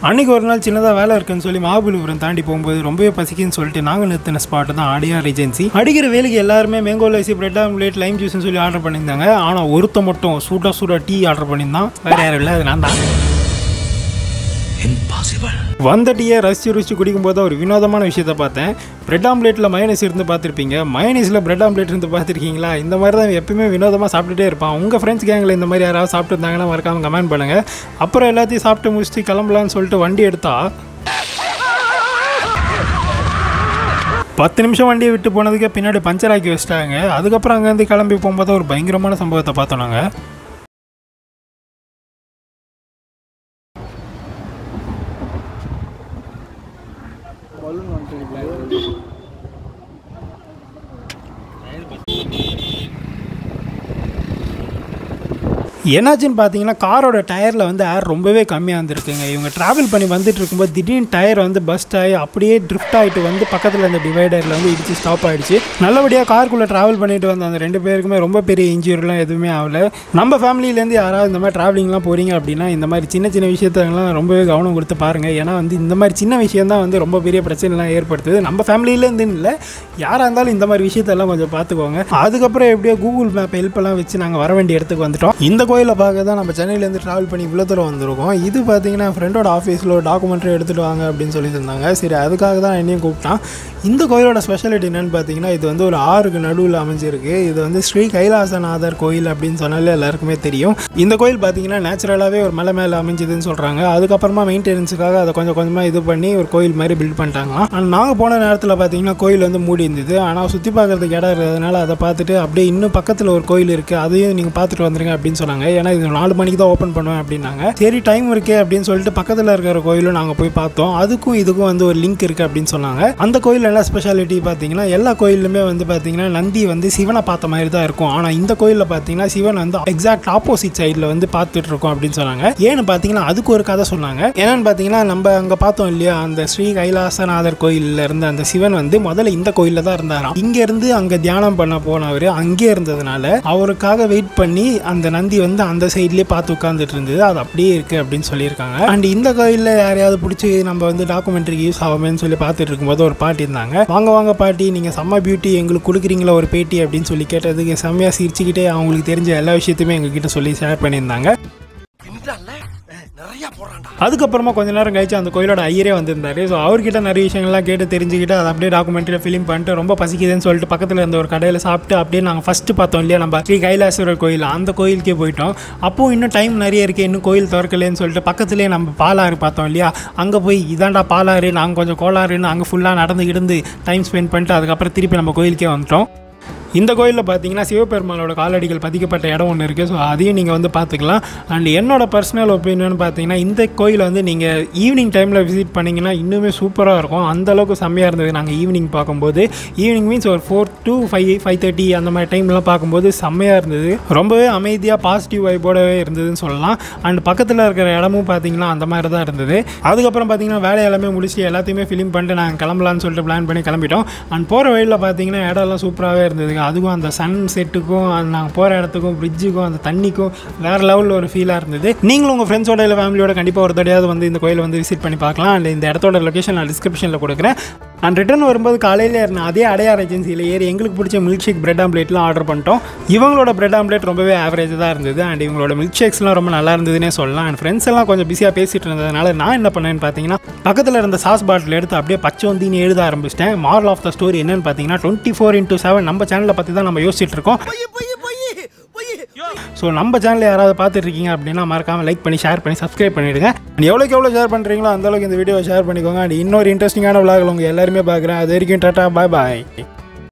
அன்றைக்கி ஒரு நாள் சின்னதாக வேலை இருக்குன்னு சொல்லி மகாபலிபுரம் தாண்டி போகும்போது ரொம்பவே பசிக்குன்னு சொல்லிட்டு நாங்கள் நிறுத்தின ஸ்பாட்டு தான் ஆடியார் ஏஜென்சி. அடிக்கிற வேலைக்கு எல்லாருமே மேங்கோ லைசி, பிரெட் ஆம்லேட், லைம் ஜூஸ்னு சொல்லி ஆர்டர் பண்ணியிருந்தாங்க. ஆனால் ஒருத்த மட்டும் சூடாக டீ ஆர்டர் பண்ணியிருந்தான். வேறு யாரும் இல்லை, அது நான் தான். வந்த டீயை ரசித்து குடிக்கும்போது ஒரு வினோதமான விஷயத்தை பார்த்தேன். பிரெட் ஆம்லேட்டில் மயோனைஸ் இருந்து பார்த்துருப்பீங்க, மயோனைஸில் பிரெட் ஆம்லேட் இருந்து பார்த்துருக்கீங்களா? இந்த மாதிரி தான் எப்பயுமே வினோதமாக சாப்பிட்டுட்டே இருப்பான். உங்கள் ஃப்ரெண்ட்ஸ் கேங்கில் இந்த மாதிரி யாராவது சாப்பிட்டுருந்தாங்கன்னா மறக்காமல் கமெண்ட் பண்ணுங்கள். அப்புறம் எல்லாத்தையும் சாப்பிட்டு முடிச்சுட்டு கிளம்பலான்னு சொல்லிட்டு வண்டி எடுத்தா 10 நிமிஷம் வண்டியை விட்டு போனதுக்கே பின்னாடி பஞ்சர் ஆக்கி வச்சிட்டாங்க. அதுக்கப்புறம் அங்கேருந்து கிளம்பி போகும்போது ஒரு பயங்கரமான சம்பவத்தை பார்த்தோம் நாங்கள். என்னாச்சுன்னு பார்த்தீங்கன்னா காரோட டயரில் வந்து ஏர் ரொம்பவே கம்மியாக இருந்திருக்குங்க. இவங்க ட்ராவல் பண்ணி வந்துட்டு இருக்கும்போது திடீர்னு டயர் வந்து பஸ்ட் ஆகி அப்படியே ட்ரிஃப்ட் ஆகிட்டு வந்து பக்கத்தில் அந்த டிவைடரில் வந்து இடிச்சு ஸ்டாப் ஆகிடுச்சு. நல்லபடியாக காருக்குள்ளே ட்ராவல் பண்ணிட்டு வந்த அந்த 2 பேருக்குமே ரொம்ப பெரிய இன்ஜுரிலாம் எதுவுமே ஆகலை. நம்ம ஃபேமிலியிலேருந்து யாராவது இந்த மாதிரி ட்ராவலிங்லாம் போகிறீங்க அப்படின்னா இந்த மாதிரி சின்ன விஷயத்தெல்லாம் ரொம்பவே கவனம் கொடுத்து பாருங்கள். ஏன்னா வந்து இந்த மாதிரி சின்ன விஷயம் தான் வந்து ரொம்ப பெரிய பிரச்சனைலாம் ஏற்படுத்துது. நம்ம ஃபேமிலியிலேருந்துன்னு இல்லை, யாராக இருந்தாலும் இந்த மாதிரி விஷயத்தெல்லாம் கொஞ்சம் பார்த்துக்கோங்க. அதுக்கப்புறம் எப்படியோ கூகுள் மேப் ஹெல்ப்பெல்லாம் வச்சு நாங்கள் வர வேண்டிய இடத்துக்கு வந்துட்டோம். இந்த கோயிலை பார்க்க தான் நம்ம சென்னையிலேருந்து ட்ராவல் பண்ணி இவ்வளோ தூரம் வந்திருக்கோம். இது பார்த்தீங்கன்னா ஃப்ரெண்டோட ஆஃபீஸில் ஒரு டாக்குமெண்ட்ரி எடுத்துகிட்டு வாங்க அப்படின்னு சொல்லியிருந்தாங்க. சரி, அதுக்காக தான் என்னையும் கூப்பிட்டான். இந்த கோயிலோட ஸ்பெஷாலிட்டி என்னென்னு பார்த்தீங்கன்னா, இது வந்து ஒரு ஆறுக்கு நடுவில் அமைஞ்சிருக்கு. இது வந்து ஸ்ரீ கைலாசனாதர் கோயில் அப்படின்னு சொன்னாலே எல்லாருக்குமே தெரியும். இந்த கோயில் பார்த்தீங்கன்னா நேச்சுரலாகவே ஒரு மலை மேலே அமைஞ்சதுன்னு சொல்கிறாங்க. அதுக்கப்புறமா மெயின்டெனன்ஸுக்காக அதை கொஞ்சம் கொஞ்சமாக இது பண்ணி ஒரு கோயில் மாதிரி பில்ட் பண்ணிட்டாங்களாம். ஆனால் நாங்கள் போன நேரத்தில் பார்த்தீங்கன்னா கோயில் வந்து மூடி இருந்தது. ஆனால் சுற்றி பார்க்குறதுக்கு இடம் இருக்கிறதுனால அதை பார்த்துட்டு அப்படியே இன்னும் பக்கத்தில் ஒரு கோயில் இருக்குது, அதையும் நீங்கள் பார்த்துட்டு வந்துருங்க அப்படின்னு சொன்னாங்க. ஏன்னா இது 4 மணிக்கு தான் ஓப்பன் பண்ணுவேன் அப்படின்னாங்க. சரி, டைம் இருக்கே அப்படின்னு சொல்லிட்டு பக்கத்தில் இருக்கிற கோயிலும் நாங்கள் போய் பார்த்தோம். அதுக்கும் இதுக்கும் வந்து ஒரு லிங்க் இருக்குது அப்படின்னு சொன்னாங்க. அந்த கோயில் என்ன ஸ்பெஷாலிட்டி பார்த்தீங்கன்னா, எல்லா கோயிலுமே வந்து பார்த்தீங்கன்னா நந்தி வந்து சிவனை பார்த்த மாதிரி தான் இருக்கும். ஆனால் இந்த கோயிலில் பார்த்தீங்கன்னா சிவன் வந்து எக்ஸாக்ட் ஆப்போசிட் சைடில் வந்து பார்த்துட்டு இருக்கோம் அப்படின்னு சொன்னாங்க. ஏன்னு பார்த்தீங்கன்னா அதுக்கு ஒரு கதை சொன்னாங்க. என்னன்னு பார்த்தீங்கன்னா, நம்ம அங்கே பார்த்தோம் இல்லையா, அந்த ஸ்ரீ கைலாசநாதர் கோயிலில் இருந்த அந்த சிவன் வந்து முதல்ல இந்த கோயிலில் தான் இருந்தாராம். இங்கேருந்து அங்கே தியானம் பண்ண போனவர் அங்கே இருந்ததுனால அவருக்காக வெயிட் பண்ணி அந்த நந்தி வந்து அந்த சைட்லேயே பார்த்து உட்காந்துட்டு இருந்தது. அது அப்படியே இருக்குது அப்படின்னு சொல்லியிருக்காங்க. அண்ட் இந்த கோயிலில் யாரையாவது பிடிச்சி நம்ம வந்து டாக்குமெண்ட்ரிக்கு யூஸ் ஆகுமேன்னு சொல்லி பார்த்துட்டு இருக்கும்போது ஒரு பாட்டி இருந்தாங்க. வாங்க பாட்டி, நீங்கள் செம்ம பியூட்டி, எங்களுக்கு கொடுக்குறீங்களா ஒரு பேட்டி அப்படின்னு சொல்லி கேட்டதுக்கு செம்மையாக சிரிச்சுக்கிட்டே அவங்களுக்கு தெரிஞ்ச எல்லா விஷயத்தையுமே எங்ககிட்ட சொல்லி ஷேர் பண்ணியிருந்தாங்க. அதுக்கப்புறமா கொஞ்ச நேரம் கழிச்சு அந்த கோயிலோட ஐயரே வந்திருந்தாரு. ஸோ அவர்கிட்ட நிறைய விஷயங்கள்லாம் கேட்டு தெரிஞ்சுக்கிட்டு அதை அப்படியே டாக்குமெண்ட்ரியில் ஃபிலிம் பண்ணிட்டு ரொம்ப பசிக்குதுன்னு சொல்லிட்டு பக்கத்தில் இருந்த ஒரு கடையில் சாப்பிட்டு அப்படியே நாங்கள் ஃபஸ்ட்டு பார்த்தோம் இல்லையா நம்ம ஸ்ரீ கைலாசேஸ்வரர் கோயில், அந்த கோயிலுக்கே போயிட்டோம். அப்போது இன்னும் டைம் நிறைய இருக்குது, இன்னும் கோயில் திறக்கலேன்னு சொல்லிட்டு பக்கத்துலேயே நம்ம பாலாறு பார்த்தோம் இல்லையா, அங்கே போய் இதாண்டா பாலாறு, நாங்கள் கொஞ்சம் கோளாறுன்னு அங்கே ஃபுல்லாக நடந்துக்கிட்டு டைம் ஸ்பெண்ட் பண்ணிட்டு அதுக்கப்புறம் திருப்பி நம்ம கோயிலுக்கே வந்துட்டோம். இந்த கோயிலில் பார்த்தீங்கன்னா சிவபெருமானோட காலடிகள் பதிக்கப்பட்ட இடம் ஒன்று இருக்குது. ஸோ அதையும் நீங்கள் வந்து பார்த்துக்கலாம். அண்ட் என்னோட பர்சனல் ஒப்பீனியன் பார்த்தீங்கன்னா, இந்த கோயிலை வந்து நீங்கள் ஈவினிங் டைமில் விசிட் பண்ணிங்கன்னா இன்னுமே சூப்பராக இருக்கும். அந்தளவுக்கு செம்மையாக இருந்தது. நாங்கள் ஈவினிங் பார்க்கும்போது, ஈவினிங் மீன்ஸ் ஒரு 4 to 5:30 அந்த மாதிரி டைம்லாம் பார்க்கும்போது செம்மையாக இருந்தது. ரொம்பவே அமைதியாக பாசிட்டிவ் வைப்போடவே இருந்ததுன்னு சொல்லலாம். அண்ட் பக்கத்தில் இருக்கிற இடமும் பார்த்தீங்கன்னா அந்த மாதிரி தான் இருந்தது. அதுக்கப்புறம் பார்த்தீங்கன்னா வேலை எல்லாமே முடிச்சுட்டு எல்லாத்தையுமே ஃபிலிம் பண்ணிட்டு நாங்கள் கிளம்பலான்னு சொல்லிட்டு பிளான் பண்ணி கிளம்பிட்டோம். அண்ட் போகிற வழியில் பார்த்தீங்கன்னா இடம்லாம் சூப்பராகவே இருந்தது. அதுக்கும் அந்த சன் செட்டுக்கும் நாங்கள் போகிற இடத்துக்கும் பிரிட்ஜுக்கும் அந்த தண்ணிக்கும் வேறு லெவலில் ஒரு ஃபீலாக இருந்தது. நீங்களும் உங்கள் ஃப்ரெண்ட்ஸோட இல்லை ஃபேமிலியோட கண்டிப்பாக ஒரு தடையாவது வந்து இந்த கோயிலை வந்து விசிட் பண்ணி பார்க்கலாம். அண்ட் இந்த இடத்தோட லொக்கேஷன் நான் டிஸ்கிரிப்ஷனில் கொடுக்குறேன். அண்ட் ரிட்டர்ன் வரும்போது காலையில் இருந்த அதே அடையார் ஏஜென்சியில் ஏறி எங்களுக்கு பிடிச்ச மில்க் ஷேக் பிரெட் ஆம்லேட்லாம் ஆர்டர் பண்ணிட்டோம். இவங்களோட பிரெட் ஆம்லேட் ரொம்பவே ஆவரேஜ் தான் இருந்தது. அண்ட் இவங்களோட மில்க் ஷேக்ஸ்லாம் ரொம்ப நல்லா இருந்ததுன்னே சொல்லலாம். அண்ட் ஃப்ரெண்ட்ஸ் எல்லாம் கொஞ்சம் பிஸியாக பேசிகிட்டு இருந்ததுனால நான் என்ன பண்ணேன்னு பார்த்தீங்கன்னா, பக்கத்தில் இருந்த சாஸ் பாட்டில் எடுத்து அப்படியே பச்சோந்தின்னு எழுத ஆரம்பிச்சிட்டேன். மாரல் ஆஃப் த ஸ்டோரி என்னன்னு பார்த்தீங்கன்னா, 24/7 நம்ம சேனலை பற்றி தான் நம்ம யோசிச்சுட்டு இருக்கோம். ஸோ நம்ம சேனலில் யாராவது பார்த்துட்டு இருக்கீங்க அப்படின்னா மறக்காமல் லைக் பண்ணி ஷேர் பண்ணி சப்ஸ்கிரைப் பண்ணிவிடுங்க. அண்ட் எவ்வளோ ஷேர் பண்ணுறீங்களோ அந்தளவுக்கு இந்த வீடியோவை ஷேர் பண்ணிக்கோங்க. அண்ட் இன்னொரு இன்ட்ரெஸ்டிங்கான விளாக்கள் உங்கள் எல்லாருமே பார்க்குறேன். அது வரைக்கும் டாட்டா, பாய் பாய்.